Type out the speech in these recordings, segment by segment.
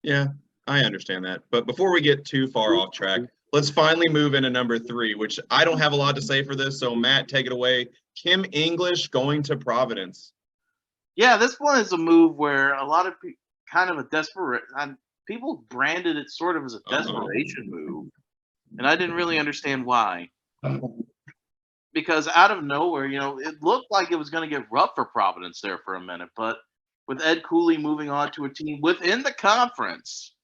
Yeah, I understand that. But before we get too far off track, let's finally move into number 3, which I don't have a lot to say for this. So Matt, take it away. Kim English going to Providence. Yeah, this one is a move where a lot of kind of a desperate. People branded it sort of as a Uh-oh. desperation move, and I didn't really understand why. Because out of nowhere, it looked like it was going to get rough for Providence there for a minute, but with Ed Cooley moving on to a team within the conference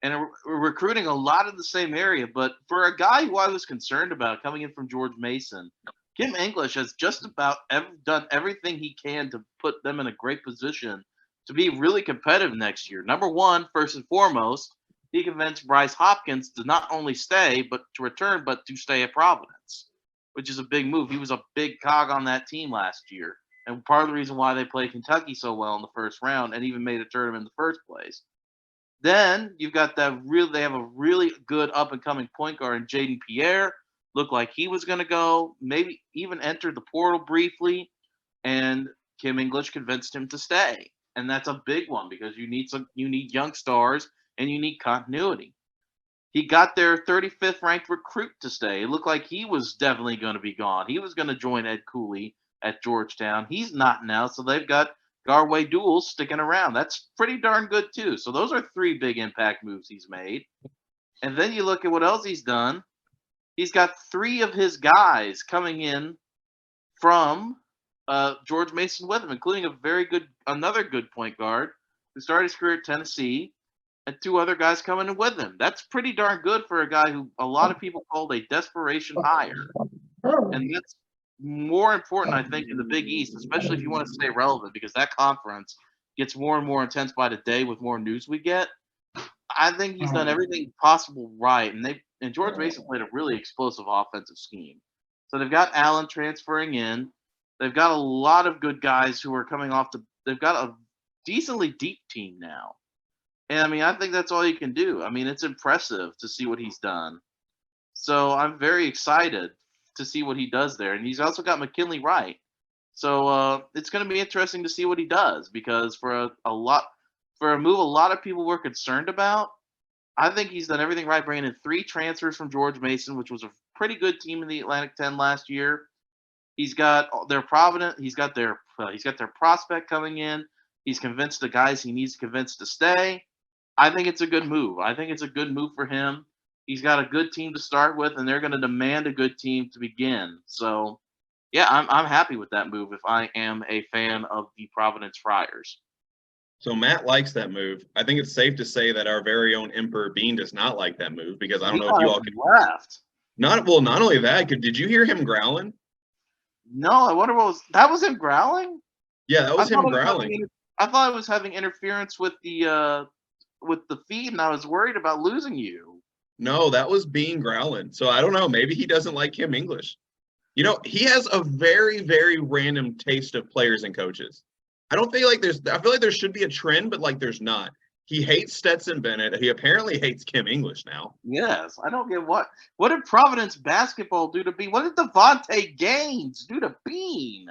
and recruiting a lot in the same area, but for a guy who I was concerned about coming in from George Mason, Kim English has just about done everything he can to put them in a great position to be really competitive next year. Number one, first and foremost, he convinced Bryce Hopkins to not only stay, but to return, but to stay at Providence, which is a big move. He was a big cog on that team last year, and part of the reason why they played Kentucky so well in the first round and even made a tournament in the first place. Then you've got they have a really good up and coming point guard in Jaden Pierre. Looked like he was going to go, maybe even enter the portal briefly, and Kim English convinced him to stay. And that's a big one because you need young stars and you need continuity. He got their 35th ranked recruit to stay. It looked like he was definitely going to be gone. He was going to join Ed Cooley at Georgetown. He's not now, so they've got Garway Duels sticking around. That's pretty darn good too. So those are 3 big impact moves he's made. And then you look at what else he's done. He's got 3 of his guys coming in from George Mason with him, including another good point guard who started his career at Tennessee, and 2 other guys coming in with him. That's pretty darn good for a guy who a lot of people called a desperation hire. And that's more important, I think, in the Big East, especially if you want to stay relevant, because that conference gets more and more intense by the day with more news we get. I think he's done everything possible right, and George Mason played a really explosive offensive scheme. So they've got Allen transferring in. They've got a lot of good guys who are coming off they've got a decently deep team now. And I mean, I think that's all you can do. I mean, it's impressive to see what he's done. So I'm very excited to see what he does there. And he's also got McKinley Wright. So it's going to be interesting to see what he does because for a move a lot of people were concerned about, I think he's done everything right, bringing in 3 transfers from George Mason, which was a pretty good team in the Atlantic 10 last year. He's got their Provident. He's got their prospect coming in. He's convinced the guys he needs to convince to stay. I think it's a good move. I think it's a good move for him. He's got a good team to start with, and they're going to demand a good team to begin. So, yeah, I'm happy with that move if I am a fan of the Providence Friars. So Matt likes that move. I think it's safe to say that our very own Emperor Bean does not like that move because I don't know if you all can. Left. Not only that. Did you hear him growling? No, I wonder that was him growling. Yeah, that was him growling. I thought I was having interference with the feed, and I was worried about losing you. No, that was Bean growling. So I don't know. Maybe he doesn't like Kim English. He has a very, very random taste of players and coaches. I feel like there should be a trend, but like there's not. He hates Stetson Bennett. He apparently hates Kim English now. Yes, I don't get what did Providence basketball do to Bean? What did Devontae Gaines do to Bean?